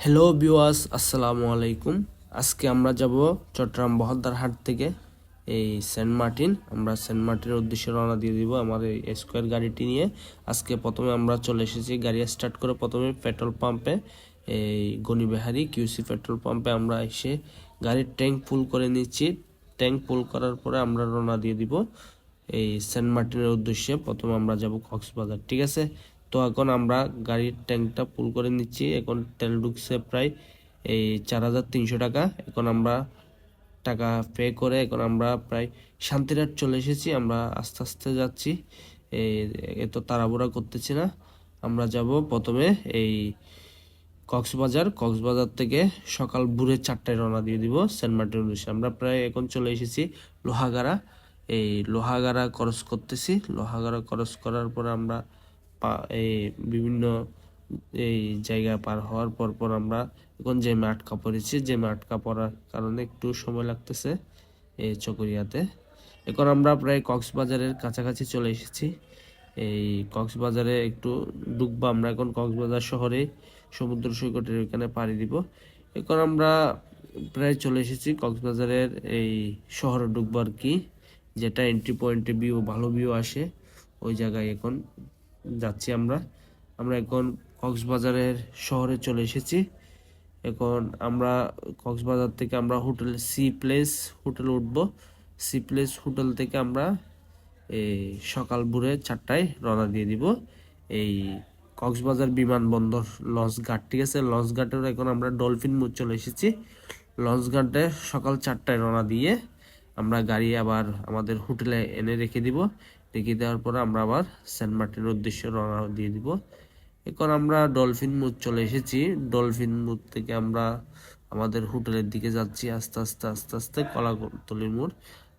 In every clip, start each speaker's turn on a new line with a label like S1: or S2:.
S1: Hello viewers, আসসালামু আলাইকুম। আজকে আমরা যাব চট্টগ্রাম বহদ্দারহাট থেকে সেন্ট মার্টিন। আমরা সেন্ট মার্টিনের উদ্দেশ্যে রওনা দিয়ে দিব আমার এই স্কোয়ার গাড়িটি নিয়ে। আজকে প্রথমে আমরা চলে এসেছি, গাড়ি স্টার্ট করে প্রথমে পেট্রোল পাম্পে, গনিবেহারি কিউসি পেট্রোল পাম্পে আমরা এসে গাড়ির ট্যাঙ্ক ফুল করে নিচ্ছি। ট্যাঙ্ক ফুল করার পরে আমরা রওনা দিয়ে দিব সেন্ট মার্টিনের উদ্দেশ্যে। প্রথমে আমরা যাব কক্সবাজার, ঠিক আছে? তো এখন আমরা গাড়ির ট্যাঙ্কটা ফুল করে নিচ্ছি। এখন তেল ঢুকছে প্রায় 4,300 টাকা। এখন আমরা টাকা পে করে এখন আমরা প্রায় শান্তিরহাট চলে এসেছি। আমরা আস্তে আস্তে যাচ্ছি, এত তাড়াহুড়া করতেছি না। আমরা যাব প্রথমে কক্সবাজার থেকে সকাল ভোরে 4টায় রওনা দিয়ে দিব সেন্ট মার্টিন উদ্দেশ্যে। আমরা প্রায় এখন চলে এসেছি লোহাগাড়া। লোহাগাড়া ক্রস করতেছি। লোহাগাড়া ক্রস করার পর আমরা বিভিন্ন জায়গা পার হওয়ার পর আমরা এখন যে আটকা পড়েছি, আটকা পড়ার কারণে একটু সময় লাগতেছে চকরিয়াতে। এখন আমরা প্রায় কক্সবাজারের কাছাকাছি চলে এসেছি। কক্সবাজারে একটু ঢুকবো আমরা। এখন কক্সবাজার শহরে সমুদ্র সৈকতের ওইখানে পাড়ি দিব। এখন আমরা প্রায় চলে এসেছি কক্সবাজারের শহরে ঢুকবো আর কি, যেটা এন্ট্রি পয়েন্টে ভালো ভিউ আসে, ওই জায়গায় এখন যাচ্ছি আমরা। এখন কক্সবাজারের শহরে চলে এসেছি। এখন আমরা কক্সবাজার থেকে আমরা সি প্লেস হোটেলে উঠবো। সি প্লেস হোটেল থেকে আমরা সকাল ভোরে 4টায় রওনা দিয়ে দিব কক্সবাজার বিমানবন্দর লঞ্চ ঘাট, ঠিক আছে? লঞ্চ ঘাটের এখন আমরা ডলফিন মোড় চলে এসেছি। লঞ্চ ঘাটে সকাল 4টায় রওনা দিয়ে আমরা গাড়ি আবার আমাদের হোটেলে এনে রেখে দিব। রেখে দেওয়ার পরে আমরা আবার সেন্ট মার্টিনের উদ্দেশ্যে রওনা দিয়ে দিব। এখন আমরা ডলফিন মোড় চলে এসেছি। ডলফিন মোড় থেকে আমরা আমাদের হোটেলের দিকে যাচ্ছি আস্তে আস্তে আস্তে আস্তে কলাতলির মোড়।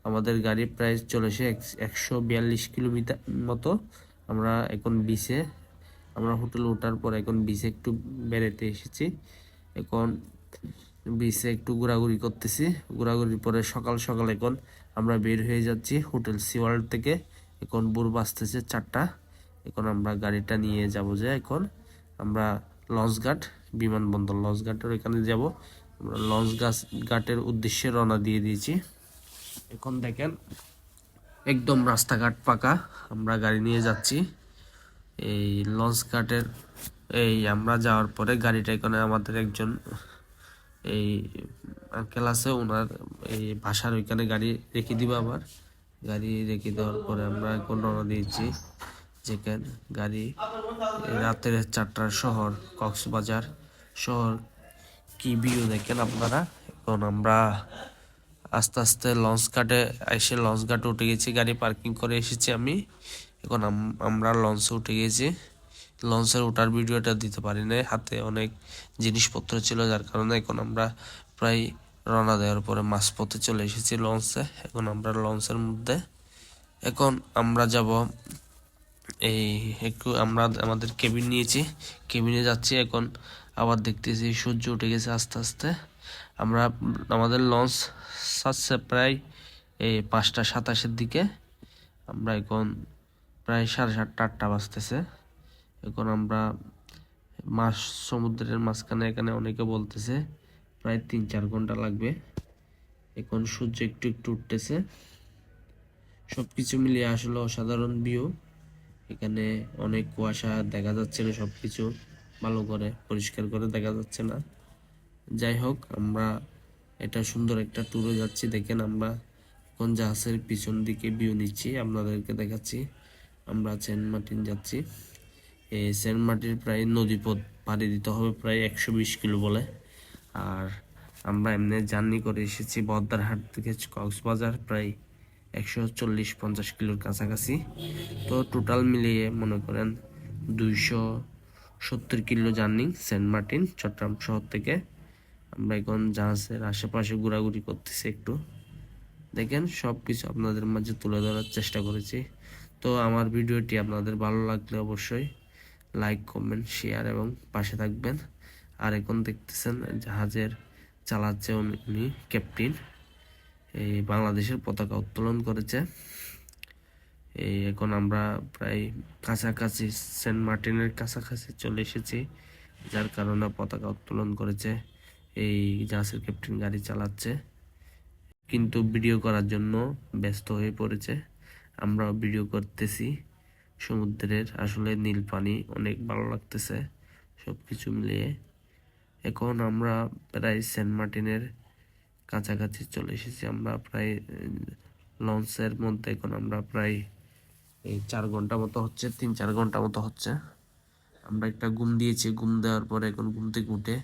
S1: আমাদের গাড়ি প্রায় চলে এসে 142 কিলোমিটার মতো। আমরা এখন বিচে, আমরা হোটেলে ওঠার পর এখন বিচে একটু বেড়াতে এসেছি। এখন বিচে একটু ঘোরাঘুরি করতেছি। ঘোরাঘুরির পরে সকাল সকাল এখন আমরা বের হয়ে যাচ্ছি হোটেল সি ওয়ার্ল্ড থেকে। এখন ভোর বাজতেছে 4টা। এখন আমরা গাড়িটা নিয়ে যাব যে এখন আমরা লঞ্চঘাট বিমানবন্দর, লঞ্চঘাটের এখানে যাব। আমরা লঞ্চঘাটের উদ্দেশ্যে রওনা দিয়ে দিয়েছি। এখন দেখেন একদম রাস্তাঘাট পাকা, আমরা গাড়ি নিয়ে যাচ্ছি লঞ্চঘাটের। আমরা যাওয়ার পরে গাড়িটা এখানে আমাদের একজন আঙ্কেল আছে, ওনার বাসার ওইখানে গাড়ি রেখে দিব। আবার গাড়ি রেখে দেওয়ার পরে আমরা এখন রওনা দিয়েছি যেখানে গাড়ি রাতের 4টার শহর কক্সবাজার শহর কি ভিউ দেখেন আপনারা। এখন আমরা আস্তে আস্তে লঞ্চ ঘাটে উঠে গেছি। গাড়ি পার্কিং করে এসেছি আমি। এখন আমরা লঞ্চে উঠে গেছি। লঞ্চের ওঠার ভিডিওটা দিতে পারি না, হাতে অনেক জিনিসপত্র ছিল, যার কারণে এখন আমরা প্রায় রওনা দেওয়ার পরে মাঝপথে চলে এসেছি লঞ্চে। এখন আমরা লঞ্চের মধ্যে এখন আমরা যাব একটু আমরা আমাদের কেবিন নিয়েছি, কেবিনে যাচ্ছি। এখন আবার দেখতেছি সূর্য উঠে গেছে আস্তে আস্তে। আমরা আমাদের লঞ্চ ছাড়ছে প্রায় 5টা 27-এর দিকে। আমরা এখন প্রায় 7:30-8টা বাজতেছে। এখন আমরা সমুদ্রের মাঝখানে, এখানে অনেকে বলতেছে প্রায় 3-4 ঘন্টা লাগবে। এখন সূর্য একটু একটু উঠতেছে। সবকিছু মিলিয়ে আসলে অসাধারণ ভিউ। এখানে অনেক কুয়াশা, দেখা যাচ্ছে না, সবকিছু ভালো করে পরিষ্কার করে দেখা যাচ্ছে না। যাই হোক, আমরা এটা সুন্দর একটা ট্যুরে যাচ্ছি। দেখেন আমরা এখন জাহাজের পিছন দিকে ভিউ নিচ্ছি, আপনাদেরকে দেখাচ্ছি। আমরা সেন্ট মার্টিন যাচ্ছি। সেন্ট মার্টিন প্রায় নদীপথ পাড়ি দিতে হবে প্রায় 120 কিলো বলে। আর আমরা এমনি জার্নি করে এসেছি বহদ্দারহাট থেকে কক্সবাজার প্রায় 140-150 কিলোর কাছাকাছি। তো টোটাল মিলিয়ে মনে করেন 270 kilo journey Saint Martin Chattogram শহর থেকে। আমরা এখন জাহাজের আশেপাশে ঘোরাঘুরি করতেছি একটু। দেখেন সব কিছু আপনাদের মাঝে তুলে ধরার চেষ্টা করেছি। তো আমার ভিডিওটি আপনাদের ভালো লাগলে অবশ্যই লাইক, কমেন্ট, শেয়ার এবং পাশে থাকবেন। আর এখন দেখতেছেন জাহাজের চালাচ্ছে উনি ক্যাপ্টেন, বাংলাদেশের পতাকা উত্তোলন করেছে। এখন আমরা প্রায় কাছাকাছি সেন্ট মার্টিনের কাছাকাছি চলে এসেছি। যার কারণে পতাকা উত্তোলন করেছে। এই জাহাজের ক্যাপ্টেন গাড়ি চালাচ্ছে, কিন্তু ভিডিও করার জন্য ব্যস্ত হয়ে পড়েছে। আমরা ভিডিও করতেছি সমুদ্রের, আসলে নীল পানি অনেক ভালো লাগতেছে সব কিছু মিলিয়ে। এখন আমরা প্রায় সেন্ট মার্টিনের কাছাকাছি চলে এসেছি। আমরা প্রায় লঞ্চের মধ্যে এখন আমরা প্রায় এই 4 ঘন্টা মতো হচ্ছে, 3-4 ঘন্টা মতো হচ্ছে। আমরা একটা ঘুম দিয়েছি, ঘুম দেওয়ার পরে এখন ঘুম থেকে উঠে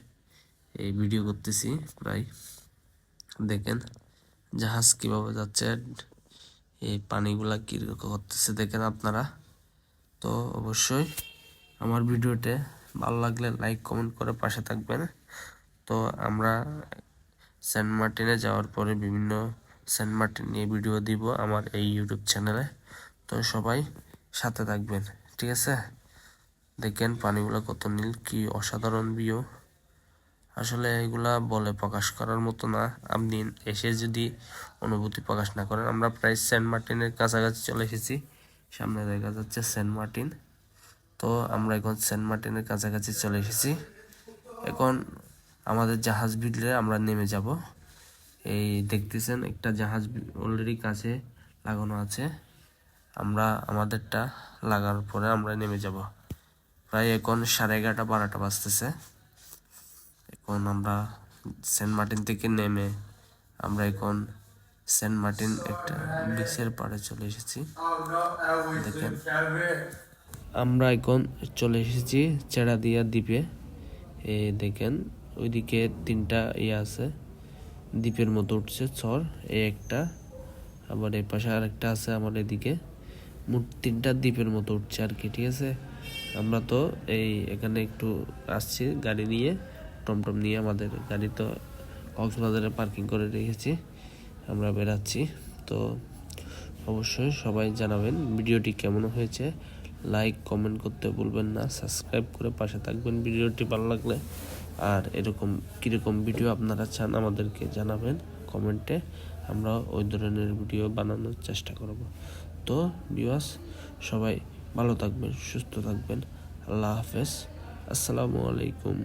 S1: এই ভিডিও করতেছি। প্রায় দেখেন জাহাজ কিভাবে যাচ্ছে, এই পানিগুলা কিরকম করতেছে দেখেন আপনারা। তো অবশ্যই আমার ভিডিওতে ভালো লাগলে লাইক কমেন্ট করে পাশে থাকবেন। তো আমরা সেন্ট মার্টিনে যাওয়ার পরে বিভিন্ন সেন্ট মার্টিন নিয়ে ভিডিও দিব আমার এই ইউটিউব চ্যানেলে। তো সবাই সাথে থাকবেন, ঠিক আছে? দেখেন পানিগুলো কত নীল, কি অসাধারণ ভিউ। আসলে এগুলা বলে প্রকাশ করার মতো না, আপনি এসে যদি অনুভূতি প্রকাশ না করেন। আমরা প্রায় সেন্ট মার্টিনের কাছাকাছি চলে এসেছি, সামনে দেখা যাচ্ছে সেন্ট মার্টিন। তো আমরা এখন সেন্ট মার্টিনের কাছাকাছি চলে এসেছি। এখন আমাদের জাহাজ ভিড়লে আমরা নেমে যাব। এই দেখতেছেন একটা জাহাজ অলরেডি কাছে লাগানো আছে। আমরা আমাদেরটা লাগানোর পরে আমরা নেমে যাব। প্রায় এখন 11:30-12টা বাজতেছে। এখন আমরা সেন্ট মার্টিন থেকে নেমে আমরা এখন সেন্ট মার্টিন একটা বিচের পাড়ে চলে এসেছি। দেখেন আমরা এখন চলে এসেছি চেড়াদিয়া দ্বীপে। এই দেখেন ওইদিকে 3টা আছে, দ্বীপের মতো উঠছে চর, এই একটা, আবার এই পাশে আরেকটা আছে আমার এদিকে। মোট 3টা দ্বীপের মতো উঠছে আর কি, ঠিক আছে? আমরা তো এই এখানে একটু আসছি গাড়ি নিয়ে, টমটম নিয়ে। আমাদের গাড়ি তো কক্সবাজারে পার্কিং করে রেখেছি, আমরা বেরাচ্ছি। তো অবশ্যই সবাই জানাবেন ভিডিওটি কেমন হয়েছে, লাইক কমেন্ট করতে ভুলবেন না, সাবস্ক্রাইব করে পাশে থাকবেন ভিডিওটি ভালো লাগলে। আর এরকম কীরকম ভিডিও আপনারা চান আমাদেরকে জানাবেন কমেন্টে, আমরা ওই ধরনের ভিডিও বানানোর চেষ্টা করব। তো ভিউয়ার্স সবাই ভালো থাকবেন, সুস্থ থাকবেন। আল্লাহ হাফেজ, আসসালামু আলাইকুম।